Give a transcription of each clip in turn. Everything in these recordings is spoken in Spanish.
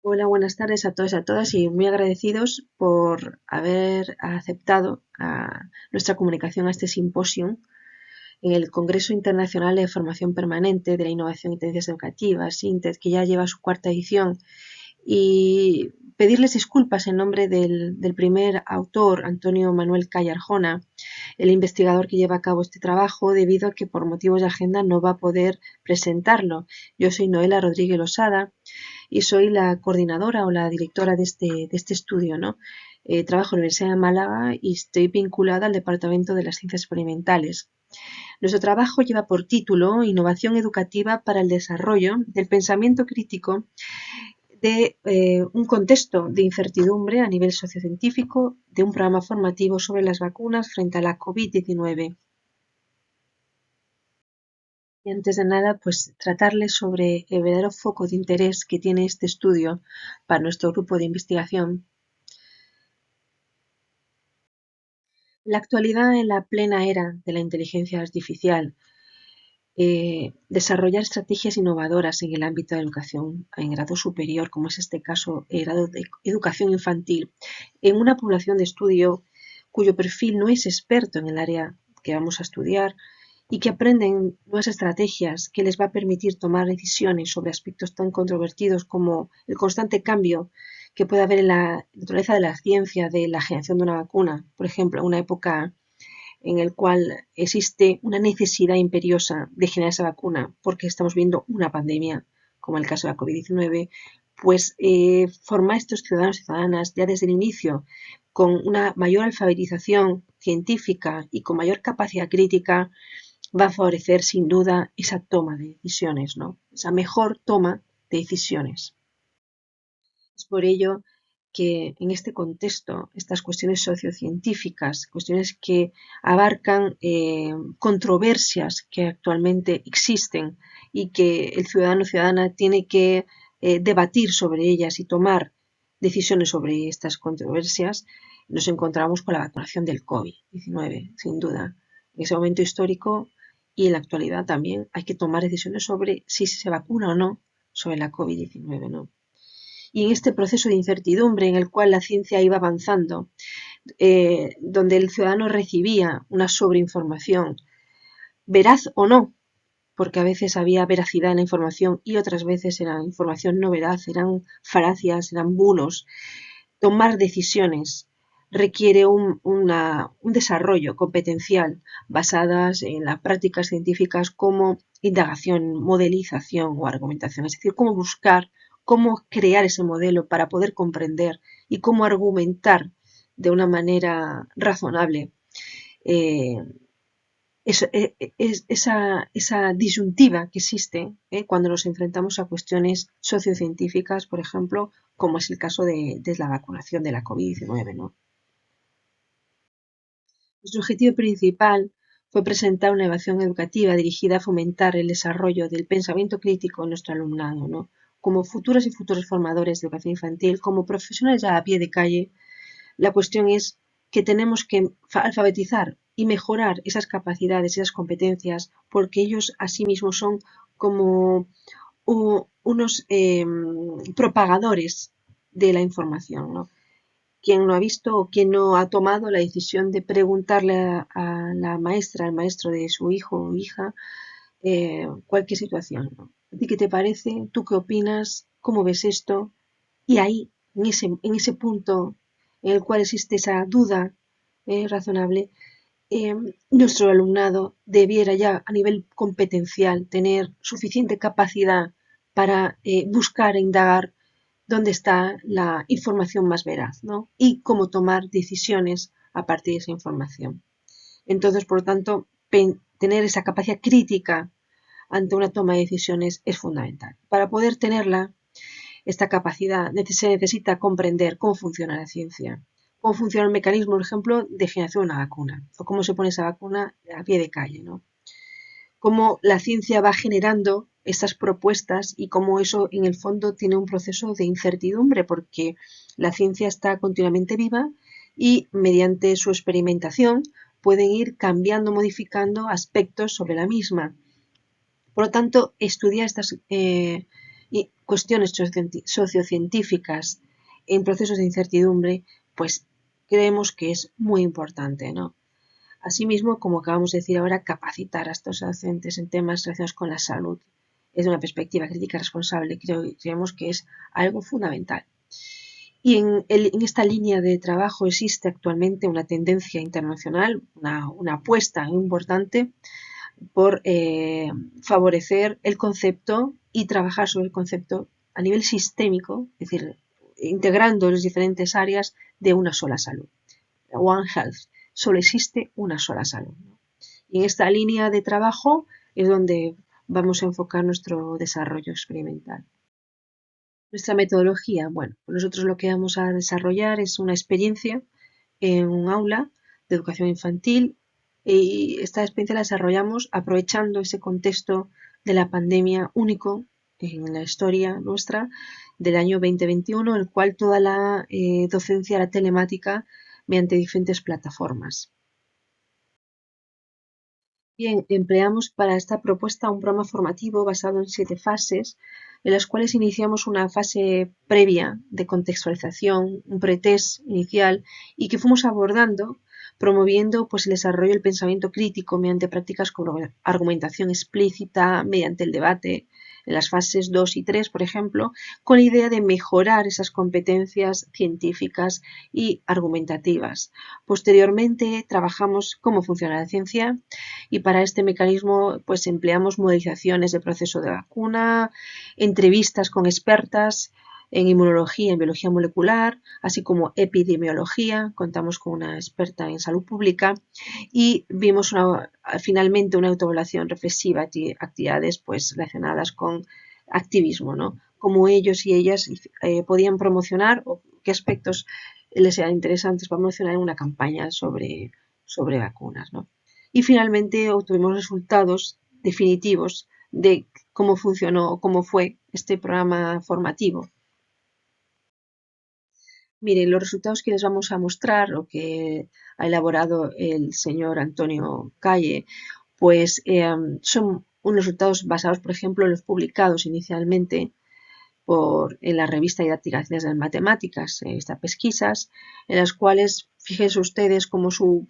Hola, buenas tardes a todos y a todas y muy agradecidos por haber aceptado nuestra comunicación a este simposio en el Congreso Internacional de Formación Permanente de la Innovación y Tendencias Educativas, SINTED, que ya lleva su cuarta edición, y pedirles disculpas en nombre del primer autor, Antonio Manuel Calle Arjona, el investigador que lleva a cabo este trabajo, debido a que por motivos de agenda no va a poder presentarlo. Yo soy Noela Rodríguez Losada y soy la coordinadora o la directora de este estudio, ¿no? Trabajo en la Universidad de Málaga y estoy vinculada al Departamento de las Ciencias Experimentales. Nuestro trabajo lleva por título Innovación educativa para el desarrollo del pensamiento crítico de un contexto de incertidumbre a nivel sociocientífico de un programa formativo sobre las vacunas frente a la COVID-19. Y antes de nada, pues tratarles sobre el verdadero foco de interés que tiene este estudio para nuestro grupo de investigación. La actualidad en la plena era de la inteligencia artificial, desarrollar estrategias innovadoras en el ámbito de la educación en grado superior, como es este caso, el grado de educación infantil, en una población de estudio cuyo perfil no es experto en el área que vamos a estudiar y que aprenden nuevas estrategias que les va a permitir tomar decisiones sobre aspectos tan controvertidos como el constante cambio que puede haber en la naturaleza de la ciencia de la generación de una vacuna, por ejemplo, en una época en el cual existe una necesidad imperiosa de generar esa vacuna porque estamos viendo una pandemia, como el caso de la COVID-19, pues formar estos ciudadanos y ciudadanas ya desde el inicio con una mayor alfabetización científica y con mayor capacidad crítica va a favorecer sin duda esa toma de decisiones, ¿no? Esa mejor toma de decisiones. Es por ello que en este contexto, estas cuestiones sociocientíficas, cuestiones que abarcan controversias que actualmente existen y que el ciudadano o ciudadana tiene que debatir sobre ellas y tomar decisiones sobre estas controversias, nos encontramos con la vacunación del COVID-19, sin duda. En ese momento histórico y en la actualidad también hay que tomar decisiones sobre si se vacuna o no sobre la COVID-19, ¿no? Y en este proceso de incertidumbre en el cual la ciencia iba avanzando, donde el ciudadano recibía una sobreinformación, veraz o no, porque a veces había veracidad en la información y otras veces era información no veraz, eran falacias, eran bulos. Tomar decisiones requiere un desarrollo competencial basadas en las prácticas científicas como indagación, modelización o argumentación, es decir, cómo buscar, cómo crear ese modelo para poder comprender y cómo argumentar de una manera razonable eh, esa disyuntiva que existe cuando nos enfrentamos a cuestiones sociocientíficas, por ejemplo, como es el caso de la vacunación de la COVID-19, ¿no? Nuestro objetivo principal fue presentar una evaluación educativa dirigida a fomentar el desarrollo del pensamiento crítico en nuestro alumnado, ¿no? Como futuros y futuros formadores de educación infantil, como profesionales ya a pie de calle. La cuestión es que tenemos que alfabetizar y mejorar esas capacidades, esas competencias, porque ellos asimismo son como unos propagadores de la información, ¿no? Quien no ha visto o quien no ha tomado la decisión de preguntarle a la maestra, al maestro de su hijo o hija, cualquier situación, ¿no? ¿A ti qué te parece? ¿Tú qué opinas? ¿Cómo ves esto? Y ahí, en ese punto en el cual existe esa duda razonable, nuestro alumnado debiera ya a nivel competencial tener suficiente capacidad para buscar e indagar dónde está la información más veraz, ¿no? Y cómo tomar decisiones a partir de esa información. Entonces, por lo tanto, tener esa capacidad crítica ante una toma de decisiones es fundamental. Para poder tenerla, esta capacidad se necesita comprender cómo funciona la ciencia, cómo funciona el mecanismo, por ejemplo, de generación de una vacuna, o cómo se pone esa vacuna a pie de calle, ¿no? Cómo la ciencia va generando estas propuestas y cómo eso en el fondo tiene un proceso de incertidumbre porque la ciencia está continuamente viva y mediante su experimentación pueden ir cambiando, modificando aspectos sobre la misma. Por lo tanto, estudiar y cuestiones sociocientíficas en procesos de incertidumbre, pues creemos que es muy importante, ¿no? Asimismo, como acabamos de decir ahora, capacitar a estos docentes en temas relacionados con la salud desde una perspectiva crítica responsable, creemos que es algo fundamental. Y en esta línea de trabajo existe actualmente una tendencia internacional, una apuesta importante por favorecer el concepto y trabajar sobre el concepto a nivel sistémico, es decir, integrando las diferentes áreas de una sola salud. One Health, solo existe una sola salud, ¿no? Y en esta línea de trabajo es donde vamos a enfocar nuestro desarrollo experimental. Nuestra metodología, bueno, pues nosotros lo que vamos a desarrollar es una experiencia en un aula de educación infantil y esta experiencia la desarrollamos aprovechando ese contexto de la pandemia único en la historia nuestra del año 2021, en el cual toda la docencia era telemática mediante diferentes plataformas. Bien, empleamos para esta propuesta un programa formativo basado en 7 fases, en las cuales iniciamos una fase previa de contextualización, un pretest inicial, y que fuimos abordando, promoviendo pues, el desarrollo del pensamiento crítico mediante prácticas como argumentación explícita, mediante el debate, en las fases 2 y 3, por ejemplo, con la idea de mejorar esas competencias científicas y argumentativas. Posteriormente, trabajamos cómo funciona la ciencia y para este mecanismo pues empleamos modelizaciones de proceso de vacuna, entrevistas con expertas en inmunología y biología molecular, así como epidemiología, contamos con una experta en salud pública y vimos finalmente una autoevaluación reflexiva de actividades pues relacionadas con activismo, ¿no? Cómo ellos y ellas podían promocionar o qué aspectos les eran interesantes para promocionar en una campaña sobre vacunas, ¿no? Y finalmente obtuvimos resultados definitivos de cómo funcionó, cómo fue este programa formativo. Miren, los resultados que les vamos a mostrar o que ha elaborado el señor Antonio Calle, pues son unos resultados basados, por ejemplo, en los publicados inicialmente en la revista Didáctica de Ciencias de Matemáticas, estas pesquisas, en las cuales fíjense ustedes cómo su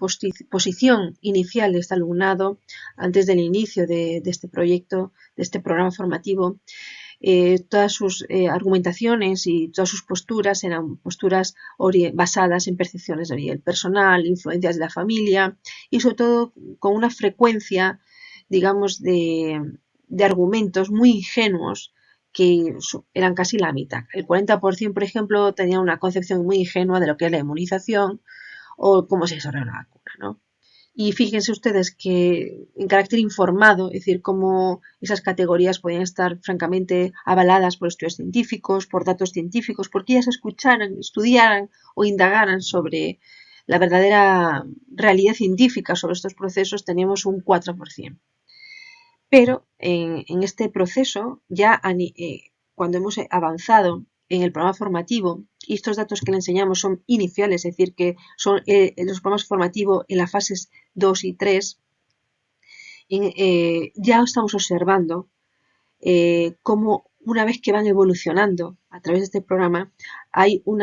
posición inicial de este alumnado antes del inicio de este proyecto, de este programa formativo, todas sus argumentaciones y todas sus posturas eran posturas basadas en percepciones de nivel personal, influencias de la familia y sobre todo con una frecuencia, digamos, de argumentos muy ingenuos que eran casi la mitad. El 40%, por ejemplo, tenía una concepción muy ingenua de lo que es la inmunización o cómo se desarrolla una vacuna, ¿no? Y fíjense ustedes que en carácter informado, es decir, cómo esas categorías podían estar francamente avaladas por estudios científicos, por datos científicos, porque ellas escucharan, estudiaran o indagaran sobre la verdadera realidad científica sobre estos procesos, teníamos un 4%. Pero en este proceso, ya cuando hemos avanzado en el programa formativo, y estos datos que le enseñamos son iniciales, es decir, que son los programas formativos en las fases 2 y 3, ya estamos observando cómo una vez que van evolucionando a través de este programa, hay un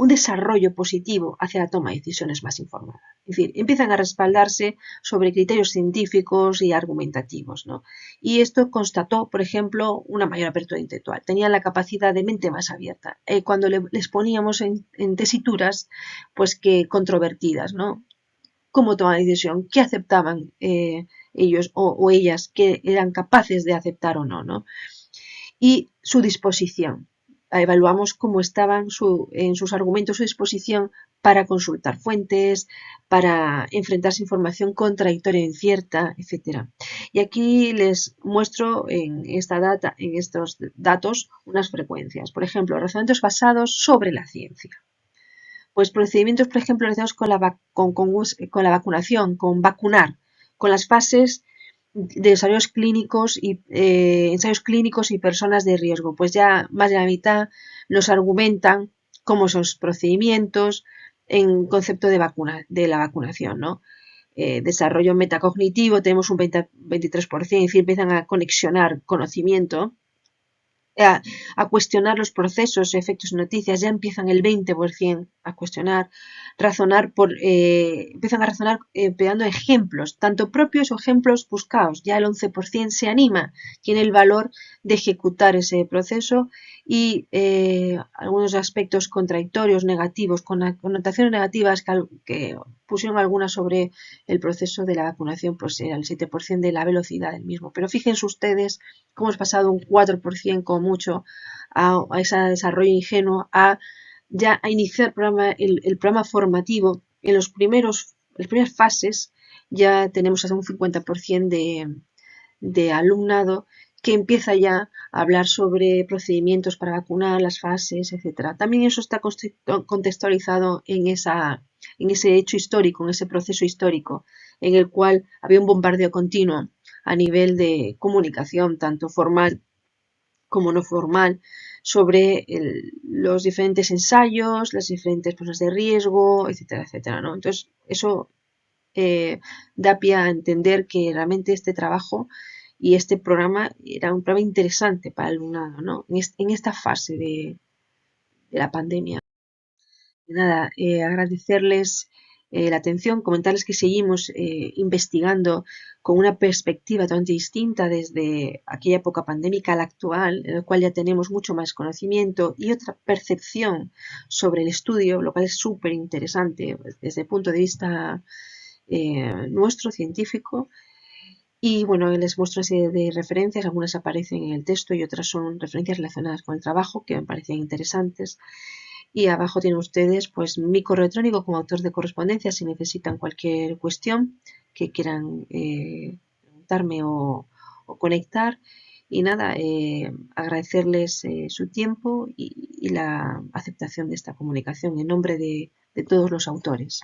desarrollo positivo hacia la toma de decisiones más informada. Es decir, empiezan a respaldarse sobre criterios científicos y argumentativos, ¿no? Y esto constató, por ejemplo, una mayor apertura intelectual. Tenían la capacidad de mente más abierta. Cuando les poníamos en tesituras, pues que controvertidas, ¿no? Cómo tomaban decisión, qué aceptaban ellos o ellas, qué eran capaces de aceptar o no, ¿no? Y su disposición. Evaluamos cómo estaban en sus argumentos, su disposición para consultar fuentes, para enfrentarse a información contradictoria e incierta, etc. Y aquí les muestro en estos datos unas frecuencias. Por ejemplo, razonamientos basados sobre la ciencia. Pues procedimientos, por ejemplo, relacionados con la vacunación, con vacunar, con las fases de ensayos clínicos y personas de riesgo. Pues ya más de la mitad nos argumentan cómo son los procedimientos en concepto de la vacunación, ¿no? desarrollo metacognitivo tenemos un 23%, es decir, empiezan a conexionar conocimiento, a cuestionar los procesos, efectos y noticias, ya empiezan el 20% a cuestionar, empiezan a razonar empleando ejemplos, tanto propios o ejemplos buscados, ya el 11% se anima, tiene el valor de ejecutar ese proceso y algunos aspectos contradictorios, negativos, con connotaciones negativas que pusieron algunas sobre el proceso de la vacunación, pues era el 7% de la velocidad del mismo. Pero fíjense ustedes cómo hemos pasado un 4% como mucho a ese desarrollo ingenuo, a iniciar el programa formativo. En las primeras fases ya tenemos hasta un 50% de alumnado que empieza ya a hablar sobre procedimientos para vacunar, las fases, etcétera. También eso está contextualizado en ese hecho histórico, en ese proceso histórico, en el cual había un bombardeo continuo a nivel de comunicación, tanto formal como no formal, sobre los diferentes ensayos, las diferentes pruebas de riesgo, etcétera, etcétera, ¿no? Entonces, eso da pie a entender que realmente este trabajo y este programa era un programa interesante para el alumnado, ¿no? En esta fase de la pandemia. Nada, agradecerles la atención, comentarles que seguimos investigando con una perspectiva totalmente distinta desde aquella época pandémica a la actual, en la cual ya tenemos mucho más conocimiento y otra percepción sobre el estudio, lo cual es súper interesante desde el punto de vista nuestro, científico. Y bueno, les muestro una serie de referencias, algunas aparecen en el texto y otras son referencias relacionadas con el trabajo que me parecen interesantes. Y abajo tienen ustedes pues mi correo electrónico como autor de correspondencia si necesitan cualquier cuestión que quieran preguntarme o conectar. Y nada, agradecerles su tiempo y la aceptación de esta comunicación en nombre de todos los autores.